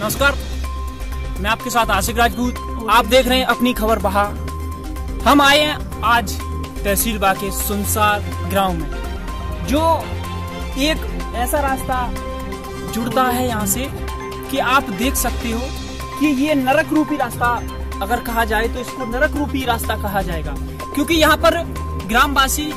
नमस्कार, मैं आपके साथ आशिक राजपूत। आप देख रहे हैं अपनी खबर बहा। हम आए हैं आज तहसील बाग के सुनसार ग्राम में, जो एक ऐसा रास्ता जुड़ता है यहाँ से कि आप देख सकते हो कि ये नरक रूपी रास्ता अगर कहा जाए तो इसको नरक रूपी रास्ता कहा जाएगा, क्योंकि यहाँ पर ग्रामवासी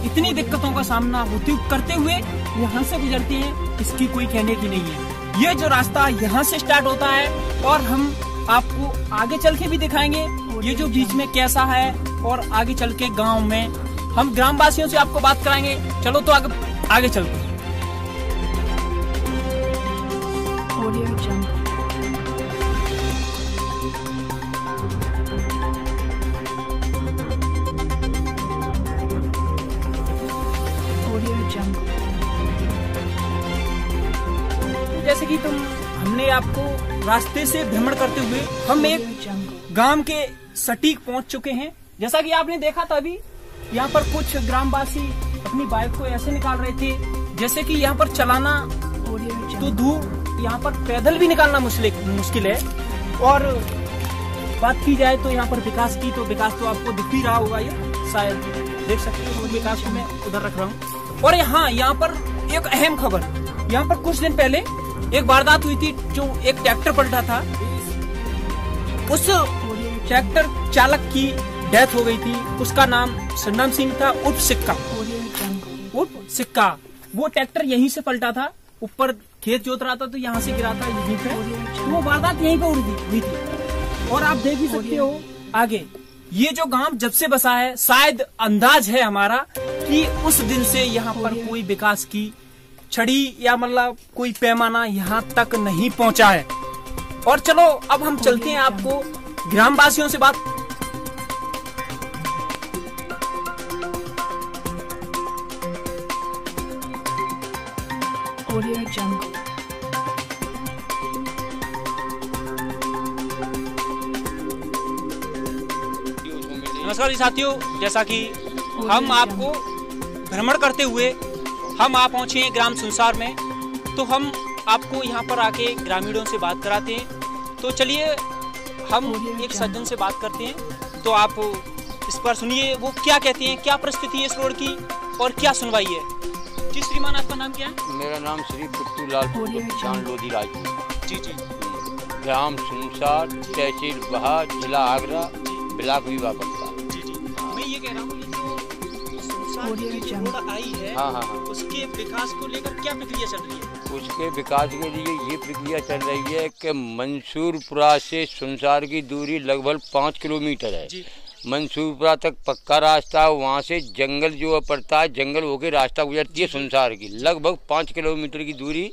इतनी दिक्कतों का सामना करते हुए यहाँ से गुजरते हैं, इसकी कोई कहने की नहीं है। ये जो रास्ता यहाँ से स्टार्ट होता है और हम आपको आगे चल के भी दिखाएंगे ये जो बीच में कैसा है, और आगे चल के गाँव में हम ग्रामवासियों से आपको बात कराएंगे। चलो तो आगे चलते हैं। जैसे कि हमने आपको रास्ते से भ्रमण करते हुए हम एक गांव के सटीक पहुंच चुके हैं। जैसा कि आपने देखा था अभी यहाँ पर कुछ ग्रामवासी अपनी बाइक को ऐसे निकाल रहे थे जैसे कि यहाँ पर चलाना तो दूर, यहाँ पर पैदल भी निकालना मुश्किल है। और बात की जाए तो यहाँ पर विकास की, तो विकास तो आपको दिख ही रहा होगा, ये शायद देख सकते हो विकास को मैं उधर रख रहा हूँ। और यहाँ पर एक अहम खबर, यहाँ पर कुछ दिन पहले एक वारदात हुई थी जो एक ट्रैक्टर पलटा था, उस ट्रैक्टर चालक की डेथ हो गई थी। उसका नाम संदम सिंह था उर्फ सिक्का। वो ट्रैक्टर यहीं से पलटा था, ऊपर खेत जोत रहा था तो यहाँ से गिरा था यहीं पे, तो वो वारदात यहीं पे हुई थी। और आप देख ही सकते हो आगे ये जो गांव जब से बसा है, शायद अंदाज है हमारा कि उस दिन से यहाँ पर कोई विकास की छड़ी या मतलब कोई पैमाना यहाँ तक नहीं पहुँचा है। और चलो अब हम चलते हैं आपको ग्रामवासियों से बात। नमस्कार जी साथियों, जैसा कि हम आपको भ्रमण करते हुए हम आ पहुंचे हैं ग्राम सुनसार में, तो हम आपको यहाँ पर आके ग्रामीणों से बात कराते हैं। तो चलिए हम एक सज्जन से बात करते हैं, तो आप इस पर सुनिए वो क्या कहते हैं, क्या परिस्थिति है इस रोड की और क्या सुनवाई है। जी श्रीमान, आपका नाम क्या है? मेरा नाम श्री पुट्टूलाल लोधी राज। जी जी। ग्राम सुनसार, तहसील बहा, जिला आगरा, ब्लॉक विवाह पड़ता। जी जी। मैं ये कह रहा हूँ रोड आई है, हाँ, उसके विकास को लेकर क्या प्रक्रिया चल रही है? उसके विकास के लिए ये प्रक्रिया चल रही है कि मंसूरपुरा से सुनसार की दूरी लगभग 5 किलोमीटर है। मंसूरपुरा तक पक्का रास्ता, वहाँ से जंगल जो पड़ता है, जंगल होके रास्ता गुजरती है सुनसार की, लगभग 5 किलोमीटर की दूरी,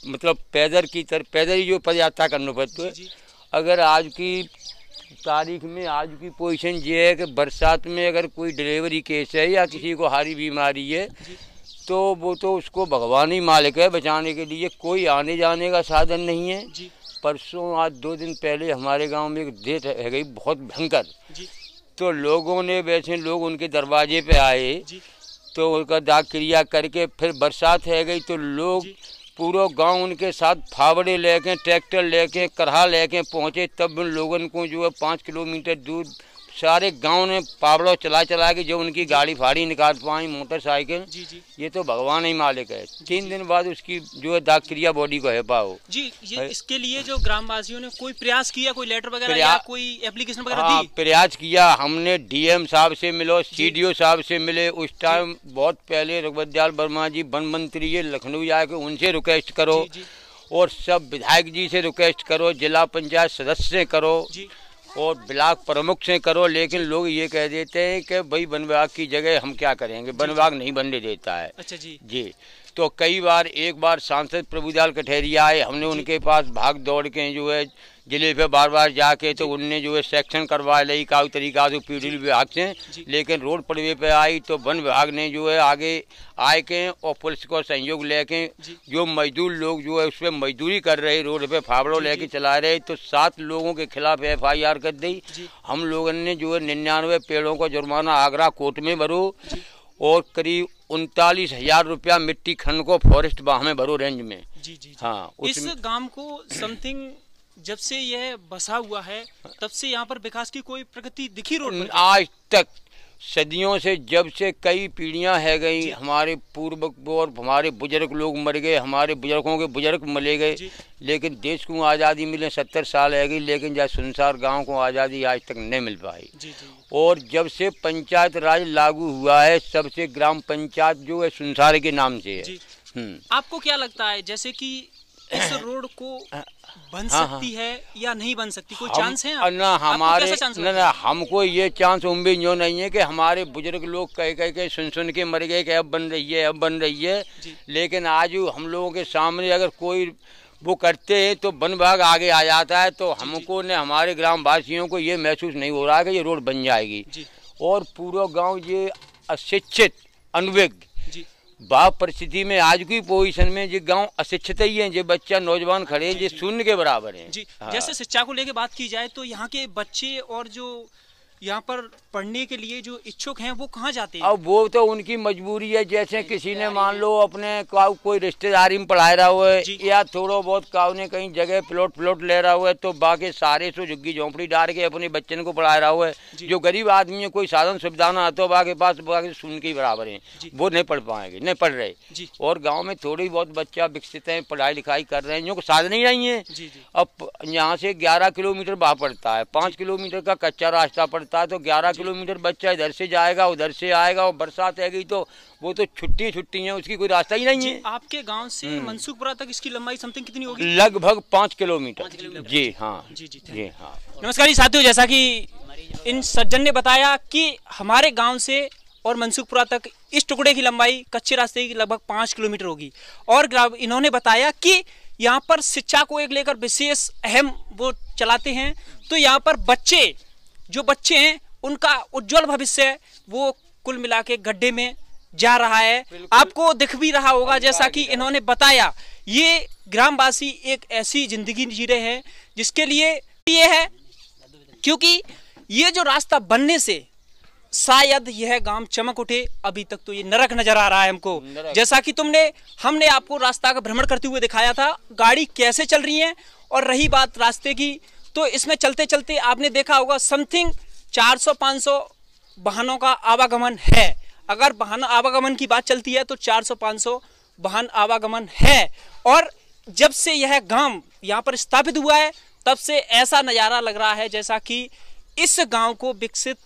मतलब पैदल ही जो पद यात्रा करना पड़ती है। अगर आज की तारीख में आज की पोजीशन ये है कि बरसात में अगर कोई डिलीवरी केस है या किसी को हारी बीमारी है तो वो तो उसको भगवान ही मालिक है, बचाने के लिए कोई आने जाने का साधन नहीं है। परसों आज 2 दिन पहले हमारे गांव में एक डेथ है गई बहुत भयंकर, तो लोगों ने वैसे लोग उनके दरवाजे पे आए तो उनका दाग क्रिया करके फिर बरसात है गई तो लोग पूरा गांव उनके साथ फावड़े लेके, ट्रैक्टर लेके, करहा लेके पहुंचे। तब उन लोगों को जो है 5 किलोमीटर दूर सारे गांव ने पावड़ो चला के जो उनकी गाड़ी फाड़ी निकाल पाई, मोटरसाइकिल। ये तो भगवान ही मालिक है। 3 दिन बाद उसकी जो है दाग क्रिया बॉडी को है पाओ जी। ये इसके लिए जो ग्रामवासियों ने कोई प्रयास किया, कोई लेटर वगैरह या कोई एप्लीकेशन वगैरह दी? प्रयास किया हमने, डीएम साहब से मिलो, सीडीओ साहब से मिले। उस टाइम बहुत पहले रघुवरदयाल वर्मा जी वन मंत्री है लखनऊ जाके उनसे रिक्वेस्ट करो, और सब विधायक जी से रिक्वेस्ट करो, जिला पंचायत सदस्य से करो और ब्लॉक प्रमुख से करो, लेकिन लोग ये कह देते हैं कि भाई वन विभाग की जगह हम क्या करेंगे, वन विभाग नहीं बनने देता है। अच्छा जी। तो कई बार, एक बार सांसद प्रभुदयाल कठेरिया आए, हमने उनके पास भाग दौड़ के जो है जिले पे बार जाके तो उनने जो है सेक्शन करवा ली काउ तरीका से पीडब्ल्यू विभाग से, लेकिन रोड पड़वे पे आई तो वन विभाग ने जो है आगे आए के और पुलिस को सहयोग लेके जो मजदूर लोग जो है उस पर मजदूरी कर रहे, रोड पे फावड़ों लेके चला रहे, तो 7 लोगों के खिलाफ FIR कर दी। हम लोगों ने जो है 99 पेड़ों का जुर्माना आगरा कोर्ट में भरो और करीब 39,000 रुपया मिट्टी खन को फॉरेस्ट हमें भरो रेंज में। जी। हाँ, इस गांव को समथिंग जब से यह बसा हुआ है तब से यहाँ पर विकास की कोई प्रगति दिखी रोड पर? आज तक सदियों से, जब से कई पीढ़ियां है गई, हमारे पूर्व और हमारे बुजुर्ग लोग मर गए, हमारे बुजुर्गों के बुजुर्ग मरे गए, लेकिन देश को आज़ादी मिले 70 साल है गई, लेकिन जहाँ सुनसार गांव को आज़ादी आज तक नहीं मिल पाई। और जब से पंचायत राज लागू हुआ है, सबसे ग्राम पंचायत जो है सुनसार के नाम से है। आपको क्या लगता है जैसे कि इस रोड को बन सकती है या नहीं बन सकती, कोई चांस है? ना हमारे ना हमको ये चांस उम्मीद जो नहीं है कि हमारे बुजुर्ग लोग कह के सुन के मर गए कि अब बन रही है, अब बन रही है, लेकिन आज हम लोगों के सामने अगर कोई वो करते हैं तो वन विभाग आगे आ जाता है, तो हमको ने हमारे ग्राम वासियों को ये महसूस नहीं हो रहा है कि ये रोड बन जाएगी। और पूरा गाँव ये अशिक्षित अनभिज्ञ बाप परिस्थिति में आज की पोजीशन में जो गांव अशिक्षित ही है, जो बच्चा नौजवान खड़े हैं, जो शून्य के बराबर हैं। हाँ। जैसे शिक्षा को लेकर बात की जाए तो यहाँ के बच्चे और जो यहाँ पर पढ़ने के लिए जो इच्छुक हैं वो कहाँ जाते हैं? अब वो तो उनकी मजबूरी है, जैसे किसी ने मान लो अपने कोई रिश्तेदारी में पढ़ा रहा हुआ है या थोड़ा बहुत काऊ ने कहीं जगह प्लॉट ले रहा हुआ है, तो बाकी सारे सो झुग्गी झोंपड़ी डाल के अपने बच्चन को पढ़ा रहा हुआ है। जो गरीब आदमी है, कोई साधन सुविधा ना तो बाकी पास बाकी सुन के ही बराबर है, वो नहीं पढ़ पाएंगे, नहीं पढ़ रहे। और गाँव में थोड़ी बहुत बच्चा विकसित है, पढ़ाई लिखाई कर रहे हैं, जो साधन ही नहीं है। अब यहाँ से 11 किलोमीटर बाहर पड़ता है, 5 किलोमीटर का कच्चा रास्ता पड़ता है, तो 11 किलोमीटर बच्चा इधर से जाएगा उधर से आएगा, और बरसात आएगी तो वो तो छुट्टी है, उसकी कोई रास्ता ही नहीं है। आपके गांव से मनसुखपुरा तक इसकी लंबाई समथिंग कितनी होगी? लगभग 5 किलोमीटर। जी हाँ, जी हाँ। नमस्कार जी साथियों, जैसा कि इन सज्जन ने बताया कि हमारे गांव से और मनसुखपुरा तक इस टुकड़े की लंबाई कच्चे रास्ते की लगभग 5 किलोमीटर होगी। और इन्होंने बताया कि यहाँ पर शिक्षा को एक लेकर विशेष अहम वो चलाते हैं, तो यहाँ पर जो बच्चे हैं उनका उज्जवल भविष्य वो कुल मिला के गड्ढे में जा रहा है। आपको दिख भी रहा होगा, जैसा कि इन्होंने बताया, ये ग्रामवासी एक ऐसी जिंदगी जी रहे हैं जिसके लिए ये है, क्योंकि ये जो रास्ता बनने से शायद यह गांव चमक उठे। अभी तक तो ये नरक नजर आ रहा है हमको, जैसा कि हमने आपको रास्ता का भ्रमण करते हुए दिखाया था, गाड़ी कैसे चल रही है। और रही बात रास्ते की, तो इसमें चलते चलते आपने देखा होगा समथिंग 400-500 वाहनों का आवागमन है। अगर वाहन आवागमन की बात चलती है तो 400-500 वाहन आवागमन है। और जब से यह गांव यहाँ पर स्थापित हुआ है तब से ऐसा नज़ारा लग रहा है जैसा कि इस गांव को विकसित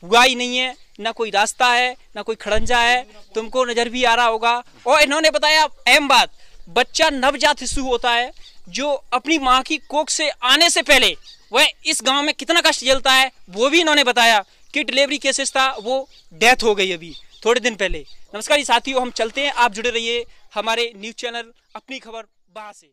हुआ ही नहीं है, ना कोई रास्ता है ना कोई खड़ंजा है, तुमको नजर भी आ रहा होगा। और इन्होंने बताया अहम बात, बच्चा नवजात शिशु होता है जो अपनी माँ की कोख से आने से पहले वह इस गांव में कितना कष्ट झेलता है, वो भी इन्होंने बताया कि डिलीवरी केसेस था, वो डेथ हो गई अभी थोड़े दिन पहले। नमस्कार साथियों, हम चलते हैं, आप जुड़े रहिए हमारे न्यूज़ चैनल अपनी खबर वहां से।